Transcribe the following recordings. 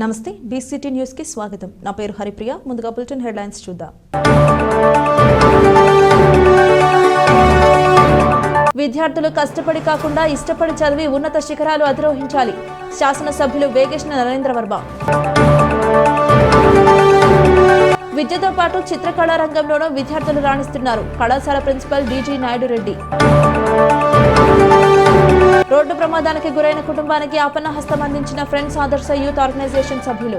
నమస్తే BCT news కి స్వాగతం. నా పేరు హరిప్రియ. ముందుగా బులెటిన్ హెడ్లైన్స్ చూద్దాం. విద్యార్థులు కష్టపడి కాకుండా ఇష్టపడి చదివి ఉన్నత శిఖరాలు అధిరోహించాలి. శాసనసభ్యులు వేగేశ్న నరేంద్ర వర్మ. విద్యతో పాటు చిత్రకళా రంగంలోనూ విద్యార్థులు రాణిస్తున్నారు. కళాశాల principal DG Naidu Reddy. Road ప్రమాదానికి గురైన కుటుంబానికి ఆపన్న హస్తం అందించిన ఫ్రెండ్స్ ఆదర్శ యూత్ ఆర్గనైజేషన్ సభ్యులు.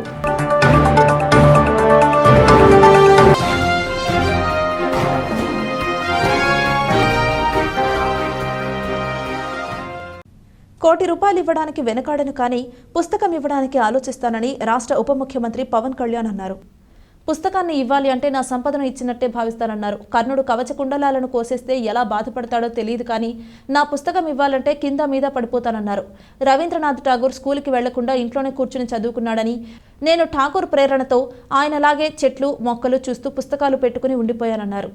₹1 కోటి ఇవ్వడానికి వెనకాడను కానీ పుస్తకం ఇవ్వడానికి ఆలోచిస్తానని రాష్ట్ర ఉప ముఖ్యమంత్రి పవన్ కళ్యాణ్ అన్నారు. పుస్తకాన్ని ఇవ్వాలి అంటే నా సంపదను ఇచ్చినట్టే భావిస్తానన్నారు. కర్ణుడు కవచ కుండలాలను కోసేస్తే ఎలా బాధపడతాడో తెలియదు కానీ నా పుస్తకం ఇవ్వాలంటే కింద మీద పడిపోతానన్నారు. రవీంద్రనాథ్ ఠాగూర్ స్కూల్కి వెళ్లకుండా ఇంట్లోనే కూర్చుని చదువుకున్నాడని, నేను ఠాగూర్ ప్రేరణతో ఆయనలాగే చెట్లు మొక్కలు చూస్తూ పుస్తకాలు పెట్టుకుని ఉండిపోయానన్నారు.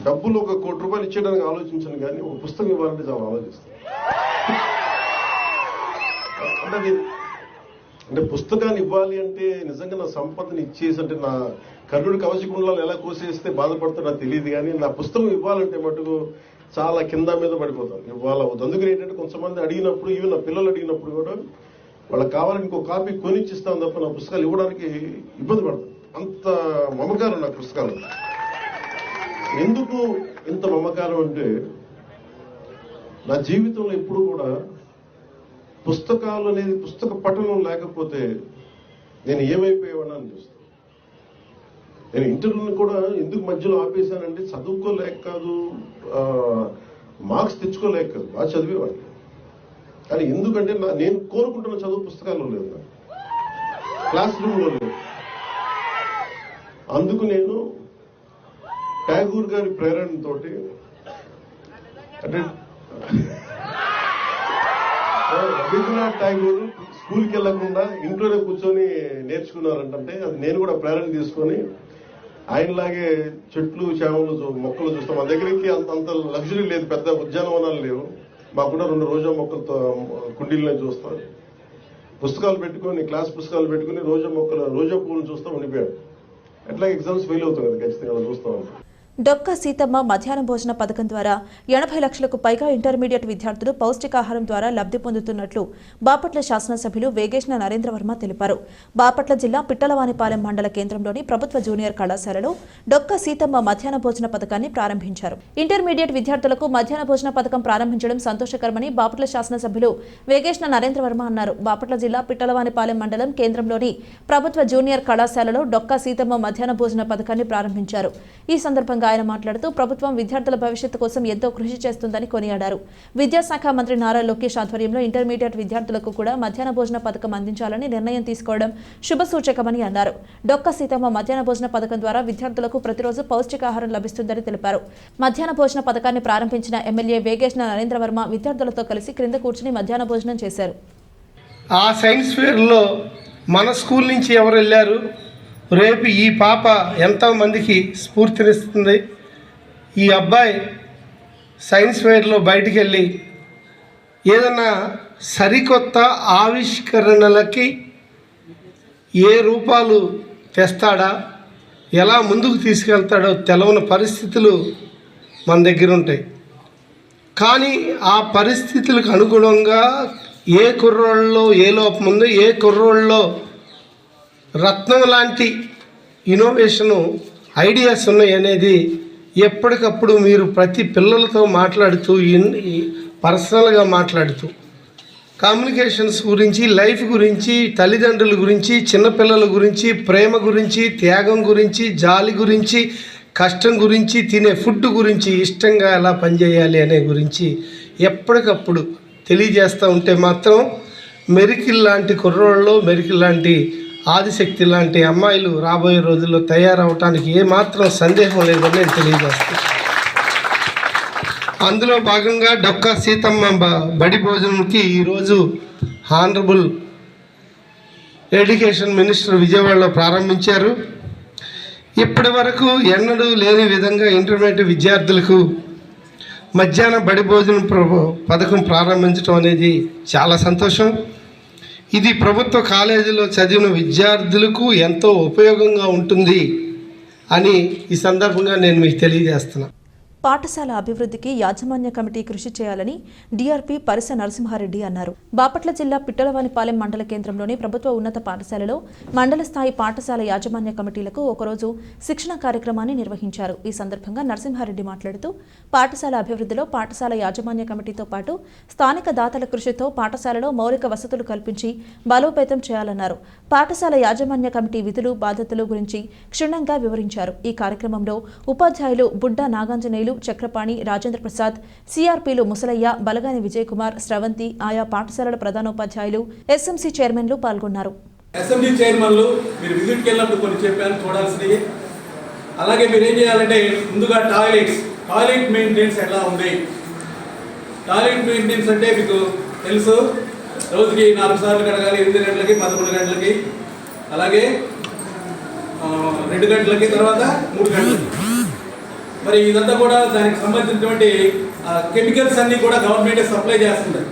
డబ్బులు ₹1 కోటి ఇచ్చేయడానికి ఆలోచించను కానీ ఒక పుస్తకం ఇవ్వాలంటే చాలా ఆలోచిస్తాను. అంటే పుస్తకాన్ని ఇవ్వాలి అంటే నిజంగా నా సంపదని ఇచ్చేసి, అంటే నా కర్ణుడి కవచకుండలాలు ఎలా కోసేస్తే బాధపడతా నాకు తెలియదు కానీ నా పుస్తకం ఇవ్వాలంటే మటుకు చాలా కింద మీద పడిపోతాను. ఇవ్వాలి అవుతుంది. అందుకని ఏంటంటే కొంతమంది అడిగినప్పుడు, ఇవి నా పిల్లలు అడిగినప్పుడు కూడా వాళ్ళకి కావాలని ఇంకో కాపీ కొనిచ్చిస్తాను తప్ప నా పుస్తకాలు ఇవ్వడానికి ఇబ్బంది పడతాను. అంత మమకారం నా పుస్తకాలు. ఎందుకు ఇంత మమకారం అంటే నా జీవితంలో ఎప్పుడు కూడా పుస్తకాలు అనేది పుస్తక పఠనం లేకపోతే నేను ఏమైపోయేవాడిని చూస్తాను. నేను ఇంటర్వ్యూని కూడా ఎందుకు మధ్యలో ఆపేశానంటే చదువుకోలేక కాదు, మార్క్స్ తెచ్చుకోలేక కాదు, బాగా చదివేవాడిని. కానీ ఎందుకంటే నేను కోరుకుంటున్న చదువు పుస్తకాల్లో లేదు, క్లాస్ రూమ్లో లేదు. అందుకు నేను ఠాగూర్ గారి ప్రేరణతోటి, అంటే రవీంద్రనాథ్ ఠాగూర్ స్కూల్కి వెళ్లకుండా ఇంట్లోనే కూర్చొని నేర్చుకున్నారంటే అది నేను కూడా ప్రేరణ తీసుకొని ఆయనలాగే చెట్లు చేమలు మొక్కలు చూస్తాం. మా దగ్గరికి అంత లగ్జరీ లేదు, పెద్ద ఉద్యానవనాలు లేవు. మాకుండా 2 రోజా మొక్కలతో కుండీల్లో చూస్తాం. పుస్తకాలు పెట్టుకొని, క్లాస్ పుస్తకాలు పెట్టుకుని రోజా పువ్వులను చూస్తాం ఉండిపోయాడు. ఎట్లా ఎగ్జామ్స్ ఫెయిల్ అవుతాం కదా, ఖచ్చితంగా చూస్తాం. డొక్క సీతమ్మ మధ్యాహ్న భోజన పథకం ద్వారా 80 లక్షలకు పైగా ఇంటర్మీడియట్ విద్యార్థులు పౌష్టికాహారం ద్వారా లబ్ధి పొందుతున్నట్లు బాపట్ల శాసనసభ్యులు వేగేశ్న నరేంద్ర వర్మ తెలిపారు. బాపట్ల జిల్లా పిట్టలవానిపాలెం మండల కేంద్రంలోని ప్రభుత్వ జూనియర్ కళాశాలలో డొక్క సీతమ్మ మధ్యాహ్న భోజన పథకాన్ని ప్రారంభించారు. ఇంటర్మీడియట్ విద్యార్థులకు మధ్యాహ్న భోజన పథకం ప్రారంభించడం సంతోషకరమని బాపట్ల శాసనసభ్యులు వేగేశ్న నరేంద్ర వర్మ అన్నారు. బాపట్ల జిల్లా పిట్టలవానిపాలెం మండలం కేంద్రంలోని ప్రభుత్వ జూనియర్ కళాశాలలో డొక్క సీతమ్మ మధ్యాహ్న భోజన పథకాన్ని ప్రారంభించారు. ఈ సందర్భంగా ఆయన మాట్లాడుతూ ప్రభుత్వం విద్యార్థుల భవిష్యత్తు కోసం ఎంతో కృషి చేస్తుందని కొనియాడారు. విద్యాశాఖ మంత్రి నారా లోకేష్ ఆధ్వర్యంలో ఇంటర్మీడియట్ విద్యార్థులకు కూడా మధ్యాహ్న భోజన పథకం అందించాలని నిర్ణయం తీసుకోవడం శుభసూచకమని అన్నారు. డొక్క సీతమ్మ మధ్యాహ్న భోజన పథకం ద్వారా విద్యార్థులకు ప్రతిరోజు పౌష్టికాహారం లభిస్తుందని తెలిపారు. మధ్యాహ్న భోజన పథకాన్ని ప్రారంభించిన ఎమ్మెల్యే వేగేశ్న నరేంద్ర వర్మ విద్యార్థులతో కలిసి క్రింద కూర్చుని మధ్యాహ్న భోజనం చేశారు. ఆ సైన్స్ ఫేర్లో మన స్కూల్ నుంచి ఎవరు వెళ్ళారు, రేపు ఈ పాప ఎంతమందికి స్ఫూర్తినిస్తుంది, ఈ అబ్బాయి సైన్స్ ఫేర్లో బయటికి వెళ్ళి ఏదన్నా సరికొత్త ఆవిష్కరణలకి ఏ రూపాలు తెస్తాడా, ఎలా ముందుకు తీసుకెళ్తాడో తెలవని పరిస్థితులు మన దగ్గర ఉంటాయి. కానీ ఆ పరిస్థితులకు అనుగుణంగా ఏ కుర్రోళ్ళలో ఏ లోపం ఉందో, ఏ కుర్రోళ్ళలో రత్నం లాంటి ఇన్నోవేషను ఐడియాస్ ఉన్నాయి అనేది ఎప్పటికప్పుడు మీరు ప్రతి పిల్లలతో మాట్లాడుతూ, పర్సనల్గా మాట్లాడుతూ కమ్యూనికేషన్స్ గురించి, లైఫ్ గురించి, తల్లిదండ్రుల గురించి, చిన్నపిల్లల గురించి, ప్రేమ గురించి, త్యాగం గురించి, జాలి గురించి, కష్టం గురించి, తినే ఫుడ్ గురించి, ఇష్టంగా ఎలా పనిచేయాలి అనే గురించి ఎప్పటికప్పుడు తెలియజేస్తూ ఉంటే మాత్రం మెరికిల్ లాంటి కుర్రోళ్ళు, మెరికిల్ లాంటి ఆదిశక్తి లాంటి అమ్మాయిలు రాబోయే రోజుల్లో తయారవటానికి ఏమాత్రం సందేహం లేదని నేను తెలియజేస్తాను. అందులో భాగంగా డొక్క సీతమ్మ బడి భోజనంకి ఈరోజు హానరబుల్ ఎడ్యుకేషన్ మినిస్టర్ విజయవాడలో ప్రారంభించారు. ఇప్పటి వరకు ఎన్నడూ లేని విధంగా ఇంటర్మీడియట్ విద్యార్థులకు మధ్యాహ్న బడి భోజనం పథకం ప్రారంభించడం అనేది చాలా సంతోషం. ఇది ప్రభుత్వ కాలేజీలో చదివిన విద్యార్థులకు ఎంతో ఉపయోగంగా ఉంటుంది అని ఈ సందర్భంగా నేను మీకు తెలియజేస్తున్నాను. పాఠశాల అభివృద్ధికి యాజమాన్య కమిటీ కృషి చేయాలని డీఆర్పీ పరిస నరసింహారెడ్డి అన్నారు. బాపట్ల జిల్లా పిట్టలవానిపాలెం మండల కేంద్రంలోని ప్రభుత్వ ఉన్నత పాఠశాలలో మండల స్థాయి పాఠశాల యాజమాన్య కమిటీలకు ఒకరోజు శిక్షణ కార్యక్రమాన్ని నిర్వహించారు. ఈ సందర్భంగా నరసింహారెడ్డి మాట్లాడుతూ పాఠశాల అభివృద్ధిలో పాఠశాల యాజమాన్య కమిటీతో పాటు స్థానిక దాతల కృషితో పాఠశాలలో మౌలిక వసతులు కల్పించి బలోపేతం చేయాలన్నారు. పాఠశాల యాజమాన్య కమిటీ విధులు బాధ్యతలు గురించి క్షుణ్ణంగా వివరించారు. ఈ కార్యక్రమంలో ఉపాధ్యాయులు బుడ్డా నాగాంజనేయులు, చక్రపాణి, రాజేంద్ర ప్రసాద్, సిఆర్పీలు ముసలయ్య, బలగాని విజయ్ కుమార్, స్రవంతి, ఆయా పాఠశాలల ప్రధానోపాధ్యాయులు, ఎస్ఎంసీ చైర్మన్లు పాల్గొన్నారు. అసెంబ్లీ చైర్మన్లు మీరు విజిట్కి వెళ్ళినప్పుడు కొన్ని చెప్పాను చూడాల్సినవి. అలాగే మీరు ఏం చేయాలంటే ముందుగా టాయిలెట్ మెయింటెనెన్స్ ఎలా ఉంది. టాయిలెట్ మెయింటెనెన్స్ అంటే మీకు తెలుసు, రోజుకి 4 సార్లు కడగాలి, 8 గంటలకి, 11 గంటలకి, అలాగే 2 గంటలకి, తర్వాత 3 గంటలకి. మరి ఇదంతా కూడా దానికి సంబంధించినటువంటి కెమికల్స్ అన్నీ కూడా గవర్నమెంటే సప్లై చేస్తుంది.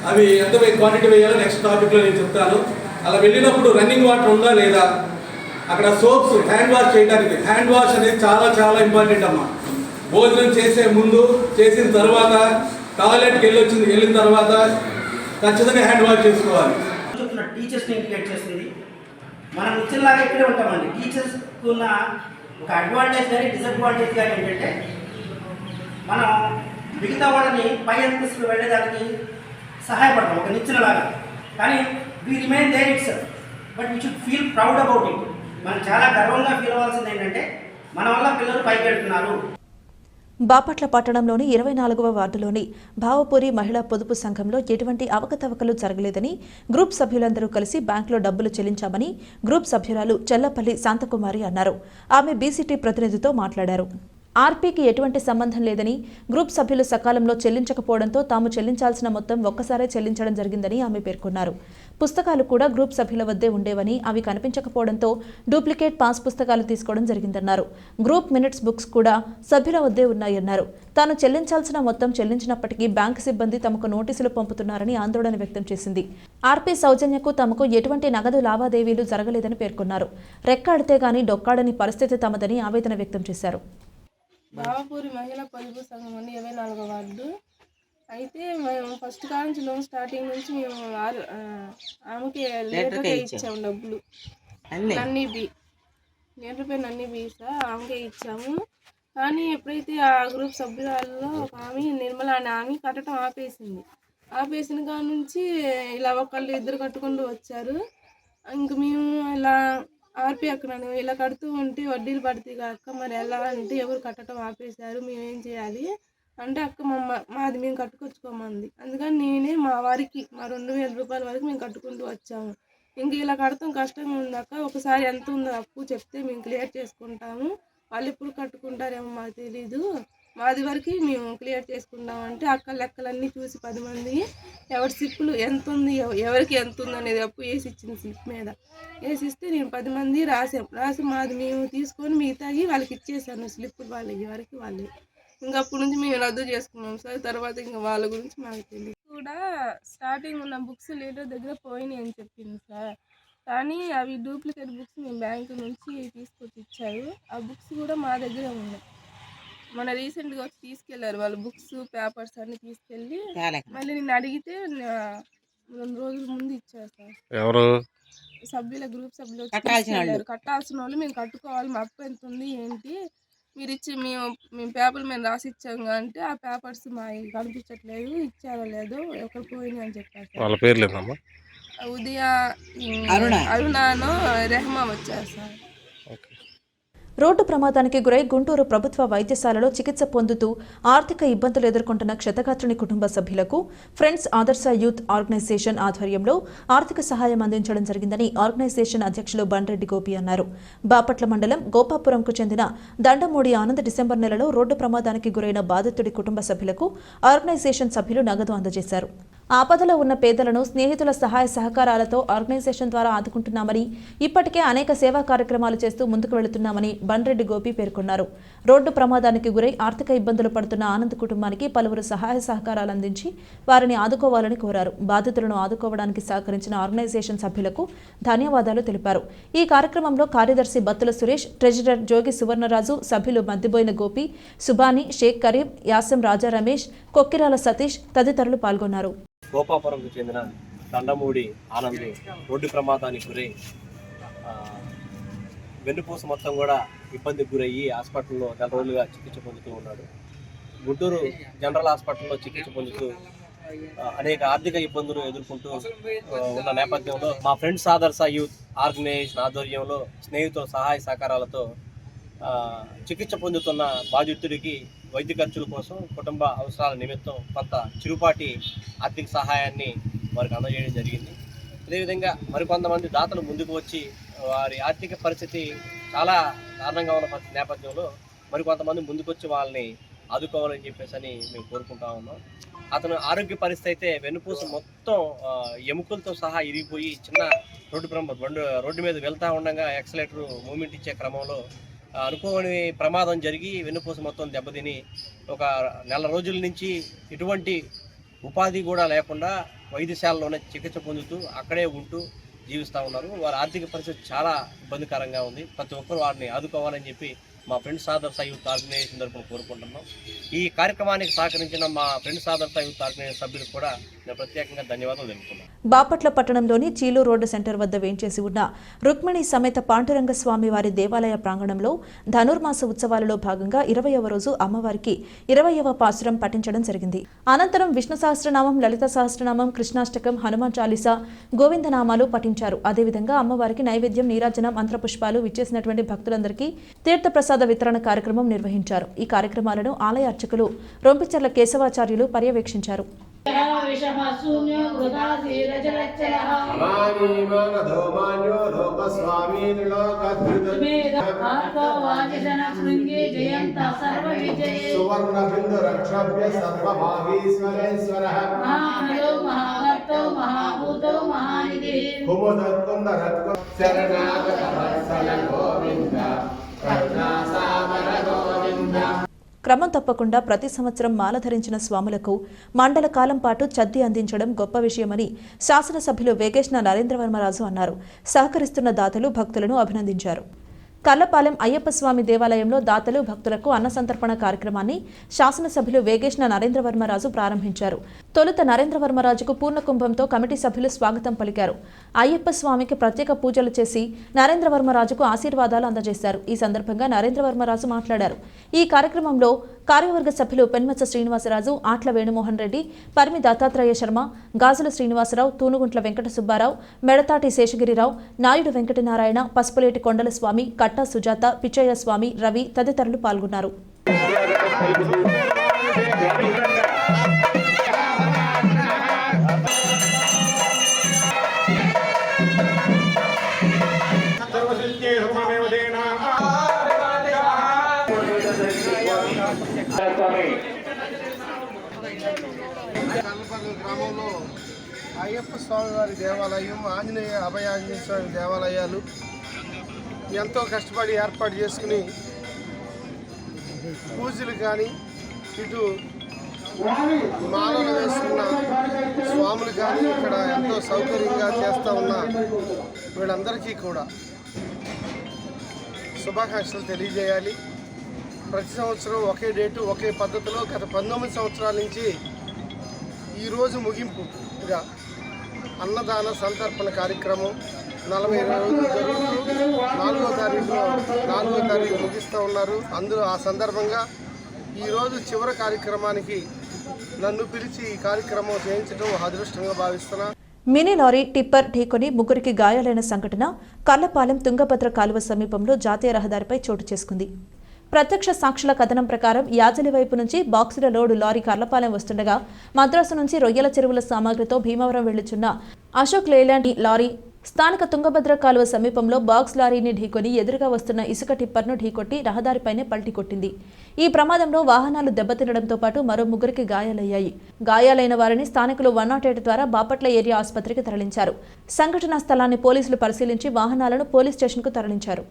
అవి ఎంత క్వాంటిటీ వేయాలో నెక్స్ట్ టాపిక్లో నేను చెప్తాను. అలా వెళ్ళినప్పుడు రన్నింగ్ వాటర్ ఉందా లేదా, అక్కడ సోప్స్, హ్యాండ్ వాష్ చేయడానికి, హ్యాండ్ వాష్ అనేది చాలా చాలా ఇంపార్టెంట్ అమ్మా. భోజనం చేసే ముందు, చేసిన తర్వాత, టాయిలెట్కి వెళ్ళిన తర్వాత ఖచ్చితంగా హ్యాండ్ వాష్ చేసుకోవాలి. టీచర్స్ని ఇంటిగ్రేట్ చేస్తుంది. మనం ఇచ్చినలాగా ఇక్కడే ఉంటామండి. టీచర్స్కి ఉన్న ఒక అడ్వాంటేజ్ కానీ డిసడ్వాంటేజ్ కానీ ఏంటంటే మనం మిగతా వాళ్ళని పై అంతస్తులు వెళ్ళేదానికి సహాయపడతాం ఒక నిచ్చెనలాగా. కానీ we remain there it's, but we should feel proud about it. మనం చాలా గర్వంగా ఫీల్ అవ్వాల్సింది ఏంటంటే మన వల్ల పిల్లలు పైకి వెళ్తున్నారు. బాపట్ల పట్టణంలోని 24వ వార్డులోని భావపురి మహిళా పొదుపు సంఘంలో ఎటువంటి అవకతవకలు జరగలేదని గ్రూప్ సభ్యులందరూ కలిసి బ్యాంకులో డబ్బులు చెల్లించామని గ్రూప్ సభ్యురాలు చెల్లపల్లి శాంతకుమారి అన్నారు. ఆమె బీసీటీ ప్రతినిధితో మాట్లాడారు. ఆర్పీకి ఎటువంటి సంబంధం లేదని, గ్రూప్ సభ్యులు సకాలంలో చెల్లించకపోవడంతో తాము చెల్లించాల్సిన మొత్తం ఒక్కసారే చెల్లించడం జరిగిందని ఆమె పేర్కొన్నారు. పుస్తకాలు కూడా గ్రూప్ సభ్యుల వద్దే ఉండేవని, అవి కనిపించకపోవడంతో డూప్లికేట్ పాస్ పుస్తకాలు తీసుకోవడం జరిగిందన్నారు. గ్రూప్ మినిట్స్ బుక్స్ కూడా సభ్యుల వద్దే ఉన్నాయన్నారు. తాను చెల్లించాల్సిన మొత్తం చెల్లించినప్పటికీ బ్యాంకు సిబ్బంది తమకు నోటీసులు పంపుతున్నారని ఆందోళన వ్యక్తం చేసింది. ఆర్పీ సౌజన్యకు తమకు ఎటువంటి నగదు లావాదేవీలు జరగలేదని పేర్కొన్నారు. రెక్కాడితే గానీ డొక్కాడని పరిస్థితి తమదని ఆవేదన వ్యక్తం చేశారు. భావపూరి మహిళా పొదుపు సంఘం అండి, 24వ వార్డు. అయితే మేము ఫస్ట్ కాడ నుంచి లోన్ స్టార్టింగ్ నుంచి మేము ఆమెకి లీటర్కే ఇచ్చాము డబ్బులు. నన్నీ సార్ ఆమెకే ఇచ్చాము. కానీ ఎప్పుడైతే ఆ గ్రూప్ సభ్యురాల్లో ఒక ఆమె నిర్మల అనే ఆమె కట్టడం ఆపేసిన కాడ నుంచి ఇలా ఒకళ్ళు 2 కట్టుకుంటూ వచ్చారు. ఇంక మేము ఇలా ఆర్పీ అక్కడ ఇలా కడుతూ ఉంటే వడ్డీలు పడుతుంది అక్క, మరి ఎలా అంటే ఎవరు కట్టడం ఆపేశారు, మేమేం చేయాలి అంటే అక్క మాది మేము కట్టుకొచ్చుకోమంది. అందుకని నేనే మా 2,000 రూపాయల వరకు మేము కట్టుకుంటూ వచ్చాము. ఇంక ఇలా కడతాం కష్టంగా ఉందాక, ఒకసారి ఎంత ఉందో అప్పు చెప్తే మేము క్లియర్ చేసుకుంటాము, వాళ్ళు ఎప్పుడు కట్టుకుంటారేమో మాకు తెలీదు, మాది వరకు మేము క్లియర్ చేసుకుంటామంటే అక్క లెక్కలన్నీ చూసి 10 మంది ఎవరి స్లిప్పులు ఎంత ఉంది, ఎవరికి ఎంత ఉంది అనేది అప్పు వేసి ఇచ్చింది. స్లిప్ మీద వేసిస్తే నేను 10 మంది రాసి మాది మేము తీసుకొని మిగతాగి వాళ్ళకి ఇచ్చేసాను స్లిప్పులు వాళ్ళకి వాళ్ళే. ఇంకా అప్పటి నుంచి మేము రద్దు చేసుకున్నాం సార్. తర్వాత ఇంకా వాళ్ళ గురించి మాకు తెలియదు. కూడా స్టార్టింగ్ ఉన్న బుక్స్ లీడర్ దగ్గర పోయినాయి అని చెప్పింది సార్. కానీ అవి డూప్లికేట్ బుక్స్ మేము బ్యాంకు నుంచి తీసుకొచ్చి ఇచ్చారు. ఆ బుక్స్ కూడా మా దగ్గర ఉన్నాయి. మన రీసెంట్గా వచ్చి తీసుకెళ్లారు వాళ్ళు, బుక్స్ పేపర్స్ అన్ని తీసుకెళ్ళి మళ్ళీ నేను అడిగితే 2 రోజుల ముందు ఇచ్చారు సార్. ఎవరు సభ్యుల గ్రూప్ సభ్యులు కట్టాల్సిన వాళ్ళు మేము కట్టుకోవాలి, మా అప్పు ఎంత ఉంది ఏంటి మీరు ఇచ్చి మేము పేపర్ మేము రాసి ఇచ్చాము అంటే ఆ పేపర్స్ మా కనిపించట్లేదు, ఇచ్చారో లేదో ఎక్కడ పోయినాయి అని చెప్పారు. వాళ్ళ పేర్లు ఉదయ అరుణానో రెహమా వచ్చారు సార్. రోడ్డు ప్రమాదానికి గురై గుంటూరు ప్రభుత్వ వైద్యశాలలో చికిత్స పొందుతూ ఆర్థిక ఇబ్బందులు ఎదుర్కొంటున్న క్షతగాత్రుని కుటుంబ సభ్యులకు ఫ్రెండ్స్ ఆదర్శ యూత్ ఆర్గనైజేషన్ ఆధ్వర్యంలో ఆర్థిక సహాయం అందించడం జరిగిందని ఆర్గనైజేషన్ అధ్యక్షులు బండ్రెడ్డి గోపి అన్నారు. బాపట్ల మండలం గోపాపురంకు చెందిన దండమూడి ఆనంద్ డిసెంబర్ నెలలో రోడ్డు ప్రమాదానికి గురైన బాధితుడి కుటుంబ సభ్యులకు ఆర్గనైజేషన్ సభ్యులు నగదు అందజేశారు. ఆపదలో ఉన్న పేదలను స్నేహితుల సహాయ సహకారాలతో ఆర్గనైజేషన్ ద్వారా ఆదుకుంటున్నామని, ఇప్పటికే అనేక సేవా కార్యక్రమాలు చేస్తూ ముందుకు వెళుతున్నామని బండ్రెడ్డి గోపి పేర్కొన్నారు. రోడ్డు ప్రమాదానికి గురై ఆర్థిక ఇబ్బందులు పడుతున్న ఆనంద్ కుటుంబానికి పలువురు సహాయ సహకారాలు అందించి వారిని ఆదుకోవాలని కోరారు. బాధితులను ఆదుకోవడానికి సహకరించిన ఆర్గనైజేషన్ సభ్యులకు ధన్యవాదాలు తెలిపారు. ఈ కార్యక్రమంలో కార్యదర్శి బత్తుల సురేష్, ట్రెజరర్ జోగి సువర్ణరాజు, సభ్యులు మద్దిబోయిన గోపి, సుబాని, షేక్ కరీం, యాసం రాజా రమేష్, కొక్కిరాల సతీష్ తదితరులు పాల్గొన్నారు. గోపాపురంకు చెందిన దండమూడి ఆనంద్ రోడ్డు ప్రమాదానికి గురై వెన్నుపూస మొత్తం కూడా ఇబ్బందికి గురయ్యి హాస్పిటల్లో నెల రోజులుగా చికిత్స పొందుతూ ఉన్నాడు. గుంటూరు జనరల్ హాస్పిటల్లో చికిత్స పొందుతూ అనేక ఆర్థిక ఇబ్బందులు ఎదుర్కొంటూ ఉన్న నేపథ్యంలో మా ఫ్రెండ్స్ ఆదర్శ యూత్ ఆర్గనైజేషన్ ఆధ్వర్యంలో స్నేహితుల సహాయ సహకారాలతో చికిత్స పొందుతున్న బాధితుడికి వైద్య ఖర్చుల కోసం, కుటుంబ అవసరాల నిమిత్తం కొంత చిరుపాటి ఆర్థిక సహాయాన్ని వారికి అందజేయడం జరిగింది. అదేవిధంగా మరికొంతమంది దాతలు ముందుకు వచ్చి వారి ఆర్థిక పరిస్థితి చాలా దారుణంగా ఉన్న నేపథ్యంలో మరికొంతమంది ముందుకు వచ్చి వాళ్ళని ఆదుకోవాలని చెప్పేసి మేము కోరుకుంటా ఉన్నాం. అతను ఆరోగ్య పరిస్థితి అయితే వెన్నుపూస మొత్తం ఎముకలతో సహా ఇరిగిపోయి చిన్న రోడ్డు మీద వెళ్తూ ఉండగా యాక్సిలేటర్ మూమెంట్ ఇచ్చే క్రమంలో అనుకోని ప్రమాదం జరిగి వెన్నుపూస మొత్తం దెబ్బతిని ఒక నెల రోజుల నుంచి ఎటువంటి ఉపాధి కూడా లేకుండా వైద్యశాలలోనే చికిత్స పొందుతూ అక్కడే ఉంటూ జీవిస్తూ ఉన్నారు. వారి ఆర్థిక పరిస్థితి చాలా ఇబ్బందికరంగా ఉంది. ప్రతి ఒక్కరు వారిని ఆదుకోవాలని చెప్పి మా ఫ్రెండ్స్ ఆదర్శ యూత్ ఆర్గనైజేషన్ తరఫున కోరుకుంటున్నాం. ఈ కార్యక్రమానికి సహకరించిన మా ఫ్రెండ్స్ ఆదర్శ యూత్ ఆర్గనైజేషన్ సభ్యులకు కూడా నేను ప్రత్యేకంగా ధన్యవాదాలు తెలుపుతున్నాను. బాపట్ల పట్టణంలోని చీలు రోడ్డు సెంటర్ వద్ద వేంచేసి ఉన్న రుక్మిణి సమేత పాండురంగ స్వామి వారి దేవాలయ ప్రాంగణంలో ధనుర్మాస ఉత్సవాలలో భాగంగా 20వ రోజు అమ్మవారికి 20వ పాసురం పఠించడం జరిగింది. అనంతరం విష్ణు సహస్రనామం, లలిత సహస్రనామం, కృష్ణాష్టకం, హనుమాన్ చాలీసా, గోవిందనామాలు పఠించారు. అదేవిధంగా అమ్మవారికి నైవేద్యం, నీరాజనం, మంత్రపుష్పాలు విచ్చేసినటువంటి భక్తులందరికీ తీర్థప్రసాద వితరణ కార్యక్రమం నిర్వహించారు. ఈ కార్యక్రమాలను ఆలయ అర్చకులు రొంపిచెర్ల కేశవాచార్యులు పర్యవేక్షించారు. క్రమం తప్పకుండా ప్రతి సంవత్సరం మాల ధరించిన స్వాములకు మండల కాలం పాటు చద్ది అందించడం గొప్ప విషయమని శాసనసభ్యులు వేగేశ్న నరేంద్రవర్మరాజు అన్నారు. సహకరిస్తున్న దాతలు భక్తులను అభినందించారు. కల్లపాలెం అయ్యప్ప స్వామి దేవాలయంలో దాతలు భక్తులకు అన్న సంతర్పణ కార్యక్రమాన్ని శాసనసభ్యులు వేగేశ్న నరేంద్రవర్మరాజు ప్రారంభించారు. తొలుత నరేంద్రవర్మరాజుకు పూర్ణకుంభంతో కమిటీ సభ్యులు స్వాగతం పలికారు. అయ్యప్ప స్వామికి ప్రత్యేక పూజలు చేసి నరేంద్రవర్మరాజుకు ఆశీర్వాదాలు అందజేశారు. ఈ సందర్భంగా నరేంద్రవర్మరాజు మాట్లాడారు. ఈ కార్యక్రమంలో కార్యవర్గ సభ్యులు పెన్మచ్చ శ్రీనివాసరాజు, ఆట్ల వేణుమోహన్ రెడ్డి, పరిమి దత్తాత్రేయ శర్మ, గాజుల శ్రీనివాసరావు, తూనుగుంట్ల వెంకట సుబ్బారావు, మెడతాటి శేషగిరిరావు, నాయుడు వెంకటనారాయణ, పసుపులేటి కొండల స్వామి, కట్టా సుజాత, పిచ్చయ్య స్వామి, రవి తదితరులు పాల్గొన్నారు. గ్రామంలో అయ్యప్ప స్వామివారి దేవాలయం, ఆంజనేయ అభయాంజనేయ స్వామి దేవాలయాలు ఎంతో కష్టపడి ఏర్పాటు చేసుకుని పూజలు కానీ, ఇటు మాలలు వేసుకున్న స్వాములు కానీ ఇక్కడ ఎంతో సౌకర్యంగా చేస్తూ ఉన్న వీళ్ళందరికీ కూడా శుభాకాంక్షలు తెలియజేయాలి. ప్రతి సంవత్సరం ఒకే డేటు, ఒకే పద్ధతిలో గత 19 సంవత్సరాల నుంచి ఈరోజు ముగింపుగా అన్నదాన సంతర్పణ కార్యక్రమం 40 రోజులు జరుగుతూ 4వ తారీఖు ముగిస్తూ ఉన్నారు. అందులో ఆ సందర్భంగా ఈరోజు చివరి కార్యక్రమానికి నన్ను పిలిచి ఈ కార్యక్రమం చేయించడం అదృష్టంగా భావిస్తున్నా. మినీ లారీ టిప్పర్ ఢీకొని ముగ్గురికి గాయాలైన సంఘటన కల్లపాలెం తుంగభద్ర కాలువ సమీపంలో జాతీయ రహదారిపై చోటు చేసుకుంది. ప్రత్యక్ష సాక్షుల కథనం ప్రకారం యాజలి వైపు నుంచి బాక్సుల లోడు లారీ కర్లపాలెం వస్తుండగా మద్రాసు నుంచి రొయ్యల చెరువుల సామాగ్రితో భీమవరం వెళ్లుచున్న అశోక్ లేలాండ్ లారీ స్థానిక తుంగభద్ర కాలువ సమీపంలో బాక్స్ లారీని ఢీకొని ఎదురుగా వస్తున్న ఇసుక టిప్పర్ను ఢీకొట్టి రహదారిపైనే పల్టీ కొట్టింది. ఈ ప్రమాదంలో వాహనాలు దెబ్బతినడంతో పాటు మరో 3కి గాయాలయ్యాయి. గాయాలైన వారిని స్థానికులు 108 ద్వారా బాపట్ల ఏరియా ఆసుపత్రికి తరలించారు. సంఘటనా స్థలాన్ని పోలీసులు పరిశీలించి వాహనాలను పోలీస్ స్టేషన్కు తరలించారు.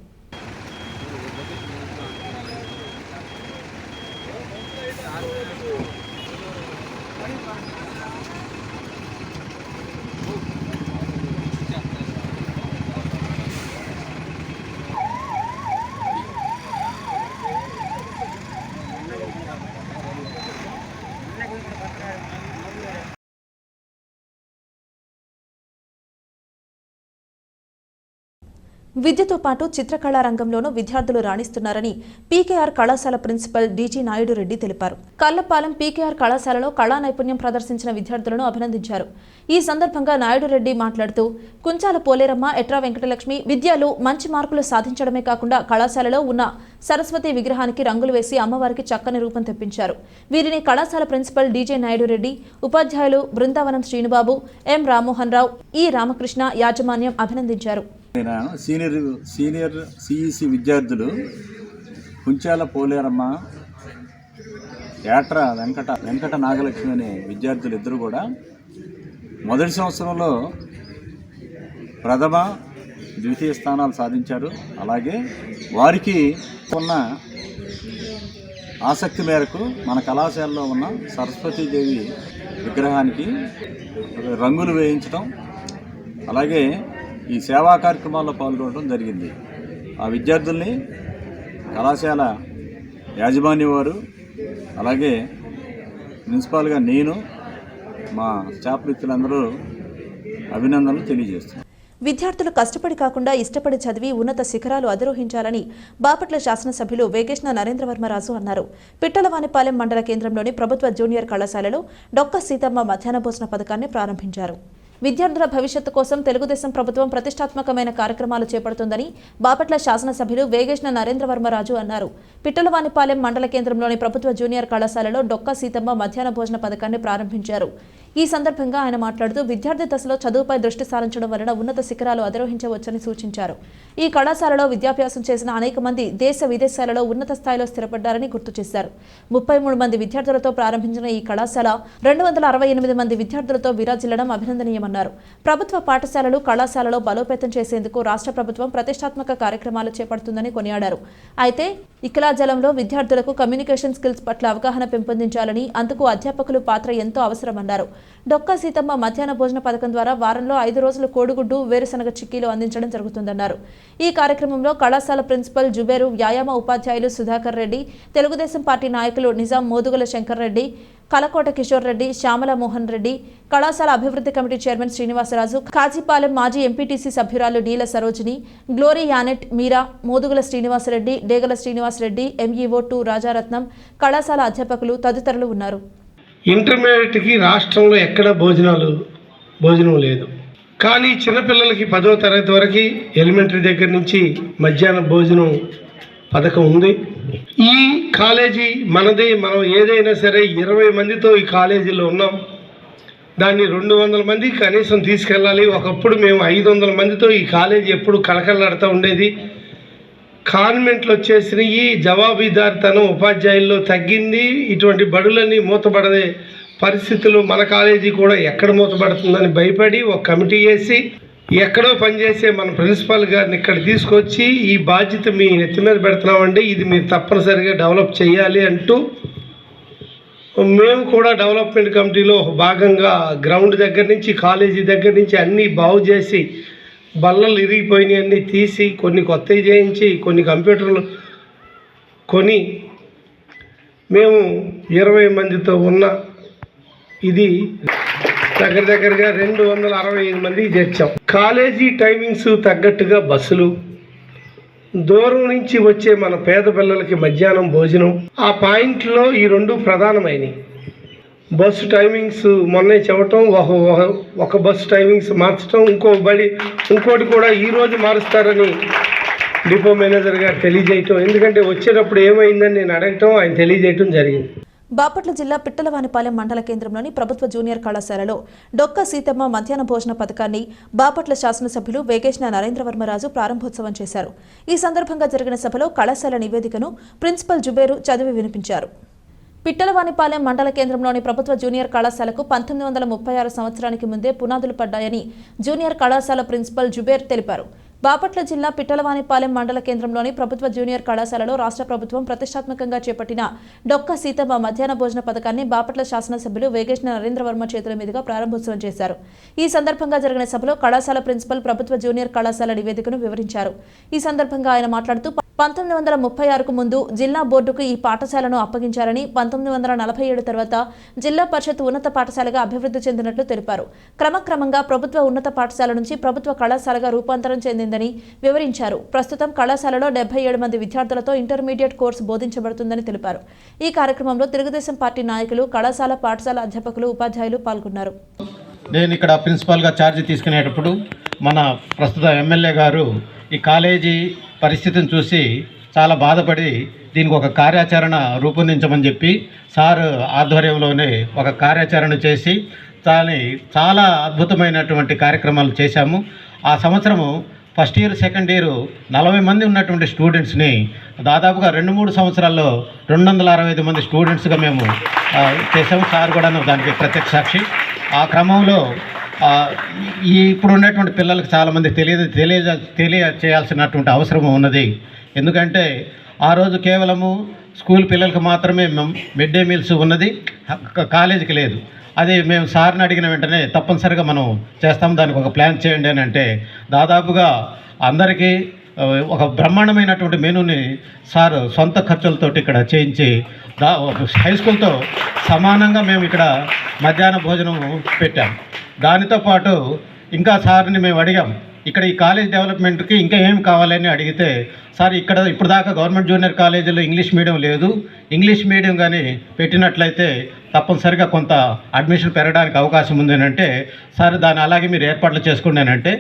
విద్యతో పాటు చిత్రకళా రంగంలోనూ విద్యార్థులు రాణిస్తున్నారని పీకేఆర్ కళాశాల ప్రిన్సిపల్ డీజీ నాయుడు రెడ్డి తెలిపారు. కల్లపాలెం పీకేఆర్ కళాశాలలో కళా నైపుణ్యం ప్రదర్శించిన విద్యార్థులను అభినందించారు. ఈ సందర్భంగా నాయుడు రెడ్డి మాట్లాడుతూ కుంచాల పోలేరమ్మ, ఎట్రా వెంకటలక్ష్మి విద్యలో మంచి మార్కులు సాధించడమే కాకుండా కళాశాలలో ఉన్న సరస్వతి విగ్రహానికి రంగులు వేసి అమ్మవారికి చక్కని రూపం తెప్పించారు. వీరిని కళాశాల ప్రిన్సిపల్ డీజే నాయుడు రెడ్డి, ఉపాధ్యాయులు బృందావనం శ్రీనుబాబు, ఎం రామ్మోహన్ రావు, ఈ రామకృష్ణ యాజమాన్యం అభినందించారు. సీనియర్ సిఈసి విద్యార్థులు కుంచాల పోలేరమ్మ, ఏట్ర వెంకట నాగలక్ష్మి అనే విద్యార్థులు ఇద్దరు కూడా మొదటి సంవత్సరంలో ప్రథమ, ద్వితీయ స్థానాలు సాధించారు. అలాగే వారికి ఉన్న ఆసక్తి మేరకు మన కళాశాలలో ఉన్న సరస్వతీదేవి విగ్రహానికి రంగులు వేయించడం, అలాగే ఈ సేవా కార్యక్రమాల్లో పాల్గొనడం జరిగింది. ఆ విద్యార్థుల్ని కళాశాల యాజమాన్యం వారు, అలాగే ప్రిన్సిపాల్గా నేను, మా స్టాఫ్ మిత్రులందరూ అభినందనలు తెలియజేస్తున్నాం. విద్యార్థులు కష్టపడి కాకుండా ఇష్టపడి చదివి ఉన్నత శిఖరాలు అధిరోహించాలని బాపట్ల శాసనసభ్యులు వేగేశ్న నరేంద్రవర్మరాజు అన్నారు. పిట్టలవానిపాలెం మండల కేంద్రంలోని ప్రభుత్వ జూనియర్ కళాశాలలో డొక్క సీతమ్మ మధ్యాహ్న భోజన పథకాన్ని ప్రారంభించారు. విద్యార్థుల భవిష్యత్తు కోసం తెలుగుదేశం ప్రభుత్వం ప్రతిష్టాత్మకమైన కార్యక్రమాలు చేపడుతుందని బాపట్ల శాసనసభ్యులు వేగేశ్న నరేంద్రవర్మరాజు అన్నారు. పిట్టలవానిపాలెం మండల కేంద్రంలోని ప్రభుత్వ జూనియర్ కళాశాలలో డొక్క సీతమ్మ మధ్యాహ్న భోజన పథకాన్ని ప్రారంభించారు. ఈ సందర్భంగా ఆయన మాట్లాడుతూ విద్యార్థి దశలో చదువుపై దృష్టి సారించడం వలన ఉన్నత శిఖరాలు అధిరోహించవచ్చని సూచించారు. ఈ కళాశాలలో విద్యాభ్యాసం చేసిన అనేక మంది దేశ విదేశాలలో ఉన్నత స్థాయిలో స్థిరపడ్డారని గుర్తు చేశారు. 33 మంది విద్యార్థులతో ప్రారంభించిన ఈ కళాశాల 268 మంది విద్యార్థులతో విరాజిల్లడం అభినందనీయమన్నారు. ప్రభుత్వ పాఠశాలలు, కళాశాలలో బలోపేతం చేసేందుకు రాష్ట్ర ప్రభుత్వం ప్రతిష్టాత్మక కార్యక్రమాలు చేపడుతుందని కొనియాడారు. అయితే ఇకలాజలంలో విద్యార్థులకు కమ్యూనికేషన్ స్కిల్స్ పట్ల అవగాహన పెంపొందించాలని, అందుకు అధ్యాపకులు పాత్ర ఎంతో అవసరమన్నారు. డొక్క సీతమ్మ మధ్యాహ్న భోజన పథకం ద్వారా వారంలో 5 రోజులు కోడిగుడ్డు, వేరుశనగ చిక్కీలు అందించడం జరుగుతుందన్నారు. ఈ కార్యక్రమంలో కళాశాల ప్రిన్సిపల్ జుబేరు, వ్యాయామ ఉపాధ్యాయులు సుధాకర్ రెడ్డి, తెలుగుదేశం పార్టీ నాయకులు నిజాం మోదుగుల శంకర్ రెడ్డి, కలకోట కిషోర్ రెడ్డి, శ్యామల మోహన్ రెడ్డి, కళాశాల అభివృద్ధి కమిటీ చైర్మన్ శ్రీనివాసరాజు, కాజీపాలెం మాజీ ఎంపీటీసీ సభ్యురాలు డీల సరోజిని, గ్లోరీ యానెట్, మీరా, మోదుగుల శ్రీనివాసరెడ్డి, డేగల శ్రీనివాసరెడ్డి, ఎంఈఓ 2 రాజారత్నం, కళాశాల అధ్యాపకులు తదితరులు ఉన్నారు. ఇంటర్మీడియట్కి రాష్ట్రంలో ఎక్కడ భోజనం లేదు. కానీ చిన్నపిల్లలకి 10వ తరగతి వరకు ఎలిమెంటరీ దగ్గర నుంచి మధ్యాహ్న భోజనం పథకం ఉంది. ఈ కాలేజీ మనదే. మనం ఏదైనా సరే 20 మందితో ఈ కాలేజీలో ఉన్నాం. దాన్ని 200 మంది కనీసం తీసుకెళ్ళాలి. ఒకప్పుడు మేము 500 మందితో ఈ కాలేజీ ఎప్పుడు కళకళలాడుతూ ఉండేది. కాన్వెంట్లు వచ్చేసినాయి, జవాబుదారితనం ఉపాధ్యాయుల్లో తగ్గింది. ఇటువంటి బడులన్నీ మూతపడే పరిస్థితులు మన కాలేజీ కూడా ఎక్కడ మూతపడుతుందని భయపడి ఒక కమిటీ వేసి ఎక్కడో పనిచేసే మన ప్రిన్సిపాల్ గారిని ఇక్కడ తీసుకొచ్చి ఈ బాధ్యత మీ నెత్తి మీద పెడుతున్నామండి, ఇది మీరు తప్పనిసరిగా డెవలప్ చేయాలి అంటూ మేము కూడా డెవలప్మెంట్ కమిటీలో భాగంగా గ్రౌండ్ దగ్గర నుంచి, కాలేజీ దగ్గర నుంచి అన్నీ బాగు చేసి, బల్లలు ఇరిగిపోయినాయి అన్నీ తీసి, కొన్ని కొత్తవి చేయించి, కొన్ని కంప్యూటర్లు కొని మేము 20 మందితో ఉన్న ఇది దగ్గరగా 265 మందికి చేర్చాం. కాలేజీ టైమింగ్స్ తగ్గట్టుగా బస్సులు, దూరం నుంచి వచ్చే మన పేద పిల్లలకి మధ్యాహ్నం భోజనం, ఆ పాయింట్లో ఈ 2 ప్రధానమైనవి. బస్సు టైమింగ్స్ మొన్నే చెప్పటం, ఒక బస్సు టైమింగ్స్ మార్చడం, ఇంకోటి కూడా ఈరోజు మారుస్తారని డిపో మేనేజర్ గారు తెలియజేయటం. ఎందుకంటే వచ్చేటప్పుడు ఏమైందని నేను అడగటం, ఆయన తెలియజేయటం జరిగింది. బాపట్ల జిల్లా పిట్టలవానిపాలెం మండల కేంద్రంలోని ప్రభుత్వ జూనియర్ కళాశాలలో డొక్క సీతమ్మ మధ్యాహ్న భోజన పథకాన్ని బాపట్ల శాసనసభ్యులు వేగేశ్న నరేంద్రవర్మరాజు ప్రారంభోత్సవం చేశారు. ఈ సందర్భంగా జరిగిన సభలో కళాశాల నివేదికను ప్రిన్సిపల్ జుబేరు చదివి వినిపించారు. పిట్టలవానిపాలెం మండల కేంద్రంలోని ప్రభుత్వ జూనియర్ కళాశాలకు 1936 సంవత్సరానికి ముందే పునాదులు పడ్డాయని జూనియర్ కళాశాల ప్రిన్సిపల్ జుబేర్ తెలిపారు. బాపట్ల జిల్లా పిట్టలవానిపాలెం మండల కేంద్రంలోని ప్రభుత్వ జూనియర్ కళాశాలలో రాష్ట్ర ప్రభుత్వం ప్రతిష్టాత్మకంగా చేపట్టిన డొక్క సీతమ్మ మధ్యాహ్న భోజన పథకాన్ని బాపట్ల శాసనసభ్యులు వేగేశ్న నరేంద్రవర్మ చేతుల మీదుగా ప్రారంభోత్సవం చేశారు. ఈ సందర్భంగా జరిగిన సభలో కళాశాల ప్రిన్సిపల్ ప్రభుత్వ జూనియర్ కళాశాల నివేదికను వివరించారు. ఈ సందర్భంగా ఆయన మాట్లాడుతూ 1936కు ముందు జిల్లా బోర్డుకు ఈ పాఠశాలను అప్పగించారని 1947 తర్వాత జిల్లా పరిషత్ ఉన్నత పాఠశాలగా అభివృద్ధి చెందినట్లు తెలిపారు. క్రమక్రమంగా ప్రభుత్వ ఉన్నత పాఠశాల నుంచి ప్రభుత్వ కళాశాలగా రూపాంతరం చెందిందని వివరించారు. ప్రస్తుతం కళాశాలలో 77 మంది విద్యార్థులతో ఇంటర్మీడియట్ కోర్సు బోధించబడుతుందని తెలిపారు. ఈ కార్యక్రమంలో తెలుగుదేశం పార్టీ నాయకులు, కళాశాల పాఠశాల అధ్యాపకులు, ఉపాధ్యాయులు పాల్గొన్నారు. నేను ఇక్కడ ప్రిన్సిపాల్గా ఛార్జ్ తీసుకునేటప్పుడు మన ప్రస్తుత ఎమ్మెల్యే గారు ఈ కాలేజీ పరిస్థితిని చూసి చాలా బాధపడి దీనికి ఒక కార్యాచరణ రూపొందించమని చెప్పి సార్ ఆధ్వర్యంలోనే ఒక కార్యాచరణ చేసి దాన్ని చాలా అద్భుతమైనటువంటి కార్యక్రమాలు చేశాము. ఆ సంవత్సరము ఫస్ట్ ఇయర్, సెకండ్ ఇయర్ 40 మంది ఉన్నటువంటి స్టూడెంట్స్ని దాదాపుగా 2-3 సంవత్సరాల్లో 265 మంది స్టూడెంట్స్గా మేము చేసాము. సార్ కూడా దానికి ప్రత్యక్ష సాక్షి. ఆ క్రమంలో ఇప్పుడు ఉన్నటువంటి పిల్లలకు చాలామంది తెలియచేయాల్సినటువంటి అవసరం ఉన్నది. ఎందుకంటే ఆ రోజు కేవలము స్కూల్ పిల్లలకు మాత్రమే మిడ్ డే మీల్స్ ఉన్నది, కాలేజీకి లేదు. అది మేము సార్ని అడిగిన వెంటనే తప్పనిసరిగా మనం చేస్తాం, దానికి ఒక ప్లాన్ చేయండి అని అంటే దాదాపుగా అందరికీ ఒక బ్రహ్మాండమైనటువంటి మెనూని సార్ సొంత ఖర్చులతోటి ఇక్కడ చేయించి హై స్కూల్తో సమానంగా మేము ఇక్కడ మధ్యాహ్న భోజనం పెట్టాం. దానితో పాటు ఇంకా సార్ని మేము అడిగాం, ఇక్కడ ఈ కాలేజ్ డెవలప్మెంట్కి ఇంకా ఏం కావాలని అడిగితే సార్ ఇక్కడ ఇప్పుడు దాకా గవర్నమెంట్ జూనియర్ కాలేజీలో ఇంగ్లీష్ మీడియం లేదు, ఇంగ్లీష్ మీడియం కానీ పెట్టినట్లయితే తప్పనిసరిగా కొంత అడ్మిషన్ పెరగడానికి అవకాశం ఉందని అంటే సార్ దాన్ని అలాగే మీరు ఏర్పాట్లు చేసుకోండి అని అంటే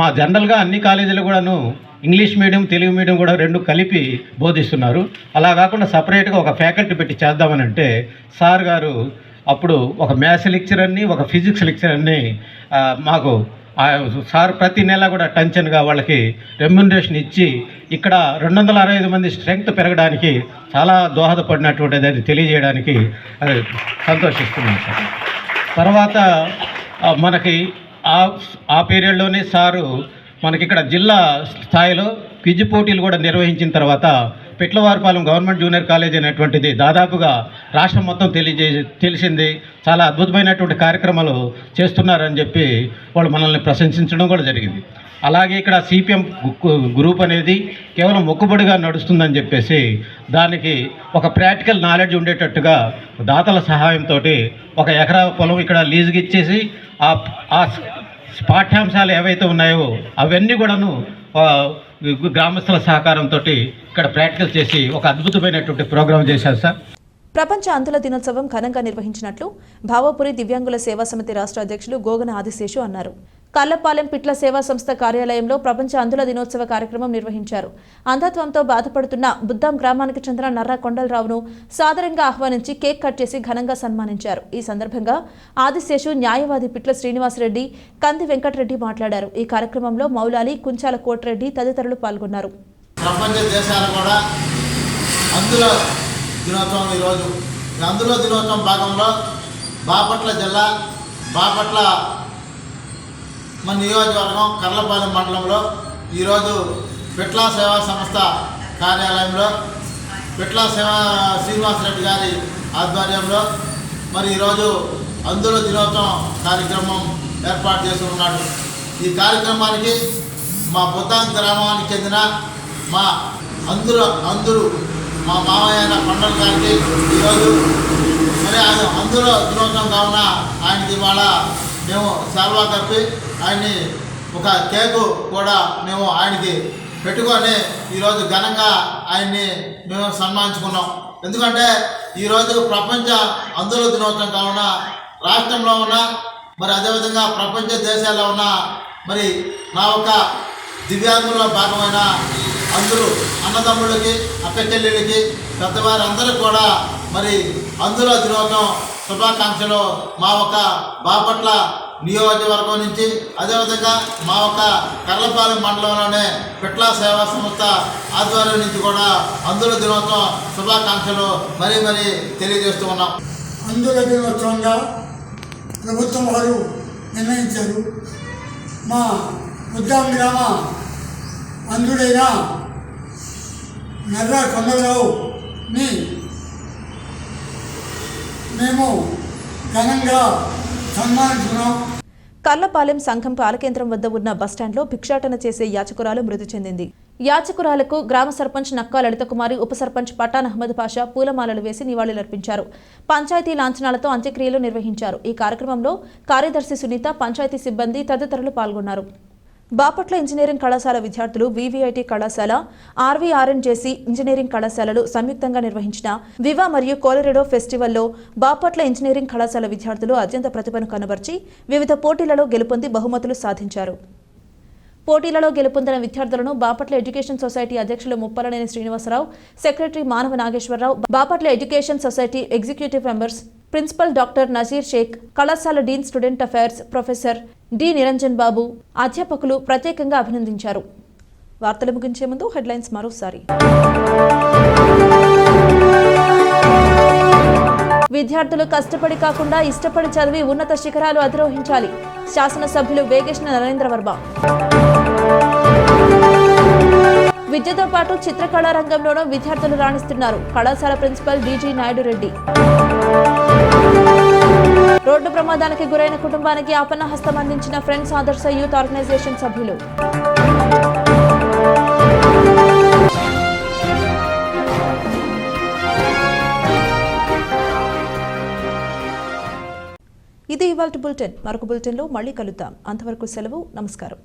మా జనరల్గా అన్ని కాలేజీలు కూడాను ఇంగ్లీష్ మీడియం, తెలుగు మీడియం కూడా రెండు కలిపి బోధిస్తున్నారు. అలా కాకుండా సపరేట్గా ఒక ఫ్యాకల్టీ పెట్టి చేద్దామని అంటే సార్ గారు అప్పుడు ఒక మ్యాథ్స్ లెక్చరర్ని, ఒక ఫిజిక్స్ లెక్చరర్ని మాకు సార్ ప్రతి నెల కూడా టెన్షన్గా వాళ్ళకి రెమ్యునరేషన్ ఇచ్చి ఇక్కడ 265 మంది స్ట్రెంగ్త్ పెరగడానికి చాలా దోహదపడినటువంటిది అది తెలియజేయడానికి అది సంతోషిస్తున్నాను సార్. తర్వాత మనకి ఆ పీరియడ్లోనే సారు మనకి ఇక్కడ జిల్లా స్థాయిలో క్విజ్ పోటీలు కూడా నిర్వహించిన తర్వాత పిట్లవారిపాలెం గవర్నమెంట్ జూనియర్ కాలేజ్ అనేటువంటిది దాదాపుగా రాష్ట్రం మొత్తం తెలిసింది. చాలా అద్భుతమైనటువంటి కార్యక్రమాలు చేస్తున్నారని చెప్పి వాళ్ళు మనల్ని ప్రశంసించడం కూడా జరిగింది. అలాగే ఇక్కడ సిపిఎం గ్రూప్ అనేది కేవలం మొక్కుబడిగా నడుస్తుందని చెప్పేసి దానికి ఒక ప్రాక్టికల్ నాలెడ్జ్ ఉండేటట్టుగా దాతల సహాయంతో 1 ఎకరా పొలం ఇక్కడ లీజుకి ఇచ్చేసి ఆ పాఠ్యాంశాలు ఏవైతే ఉన్నాయో అవన్నీ కూడాను గ్రామస్తుల సహకారంతో ఇక్కడ ప్రాక్టికల్ చేసి ఒక అద్భుతమైనటువంటి ప్రోగ్రాం చేశారు సార్. ప్రపంచ అంధుల దినోత్సవం ఘనంగా నిర్వహించినట్లు భావపురి దివ్యాంగుల సేవా సమితి రాష్ట్ర అధ్యక్షులు గోగన ఆదిశేషు అన్నారు. కల్లపాలెం పిట్ల సేవా సంస్థ కార్యాలయంలో ప్రపంచ అంధుల దినోత్సవ కార్యక్రమం నిర్వహించారు. అంధత్వంతో బాధపడుతున్న బుద్దాం గ్రామానికి చెందిన నర్ర కొండలరావును సాదరంగా ఆహ్వానించి కేక్ కట్ చేసి ఘనంగా సన్మానించారు. ఈ సందర్భంగా ఆదిశేషు, న్యాయవాది పిట్ల శ్రీనివాసరెడ్డి, కంది వెంకటరెడ్డి మాట్లాడారు. ఈ కార్యక్రమంలో మౌలాలి, కుంచాల కోటరెడ్డి తదితరులు పాల్గొన్నారు. ప్రపంచ దేశాలు కూడా అందుల దినోత్సవం ఈరోజు అందుల దినోత్సవం భాగంలో బాపట్ల జిల్లా బాపట్ల మన నియోజకవర్గం కర్లపాలెం మండలంలో ఈరోజు పిట్ల సేవా సంస్థ కార్యాలయంలో పిట్ల శ్రీనివాసరెడ్డి గారి ఆధ్వర్యంలో మరి ఈరోజు అందుల దినోత్సవం కార్యక్రమం ఏర్పాటు చేసి ఉన్నాడు. ఈ కార్యక్రమానికి మా బుద్దాం గ్రామానికి చెందిన మా అందురు మా మామయ్య కొండల గారికి ఈరోజు మరి ఆయన అందుల దినోత్సవం కావున ఆయనకి ఇవాళ మేము సెలవు కప్పి ఆయన్ని ఒక కేకు కూడా మేము ఆయనకి పెట్టుకొని ఈరోజు ఘనంగా ఆయన్ని మేము సన్మానించుకున్నాం. ఎందుకంటే ఈరోజు ప్రపంచ అందుల దినోత్సవం కావున రాష్ట్రంలో ఉన్న మరి అదేవిధంగా ప్రపంచ దేశాల్లో ఉన్న మరి నా ఒక దివ్యాంగుల భాగమైన అందరూ అన్నదమ్ముళ్ళకి అక్క చెల్లెళ్ళకి పెద్దవారందరికీ కూడా మరి అందులో దినోత్సవం శుభాకాంక్షలు మా ఒక బాపట్ల నియోజకవర్గం నుంచి, అదేవిధంగా మా ఒక కర్లపాలెం మండలంలోనే పిట్లా సేవా సంస్థ ఆధ్వర్యం నుంచి కూడా అందుల దినోత్సవం శుభాకాంక్షలు మరీ తెలియజేస్తూ ఉన్నాం. అందుల దినోత్సవంగా ప్రభుత్వం వారు నిర్ణయించారు. మా ఉద్దాం గ్రామ అందుడైన నర్రా కొండలరావుని మేము ఘనంగా సన్మానించుకున్నాం. కర్లపాలెం సంఘం పాలకేంద్రం వద్ద ఉన్న బస్టాండ్లో భిక్షాటన చేసే యాచకురాలు మృతి చెందింది. యాచకురాలకు గ్రామ సర్పంచ్ నక్కా లలితకుమారి, ఉప సర్పంచ్ పఠాన్ అహ్మద్ పాషా పూలమాలలు వేసి నివాళులర్పించారు. పంచాయతీ లాంఛనాలతో అంత్యక్రియలు నిర్వహించారు. ఈ కార్యక్రమంలో కార్యదర్శి సునీత, పంచాయతీ సిబ్బంది తదితరులు పాల్గొన్నారు. బాపట్ల ఇంజనీరింగ్ కళాశాల విద్యార్థులు వివిఐటి కళాశాల, ఆర్వీఆర్ఎన్జేసీ ఇంజనీరింగ్ కళాశాలలు సంయుక్తంగా నిర్వహించిన వివా మరియు కోలరెడో ఫెస్టివల్లో బాపట్ల ఇంజనీరింగ్ కళాశాల విద్యార్థులు అత్యంత ప్రతిభను కనబర్చి వివిధ పోటీలలో గెలుపొంది బహుమతులు సాధించారు. పోటీలలో గెలుపొందిన విద్యార్థులను బాపట్ల ఎడ్యుకేషన్ సొసైటీ అధ్యక్షులు Muppalaneni Srinivasarao, secretary Manava Nageswararao, Bapatla education society executive members, principal doctor Nazeer Shaik, కళాశాల dean student affairs professor D Niranjan Babu, అధ్యాపకులు ప్రత్యేకంగా అభినందించారు. వార్తలు ముగించే ముందు హెడ్లైన్స్ మరోసారి. విద్యార్థులు కష్టపడి కాకుండా ఇష్టపడి చదివి ఉన్నత శిఖరాలు అధిరోహించాలి. శాసనసభ్యులు వేగేశ్న నరేంద్రవర్మ. విద్యతో పాటు చిత్రకళా రంగంలోనూ విద్యార్థులు రాణిస్తున్నారు. కళాశాల principal DG Naidu Reddy. Road ప్రమాదానికి గురైన కుటుంబానికి ఆపన్న హస్తం అందించిన ఫ్రెండ్స్ ఆదర్శ యూత్ ఆర్గనైజేషన్ సభ్యులు. ఇది ఇవాల్టి బులెటిన్. మరొక బులెటిన్లో మళ్ళీ కలుద్దాం. అంతవరకు సెలవు. నమస్కారం.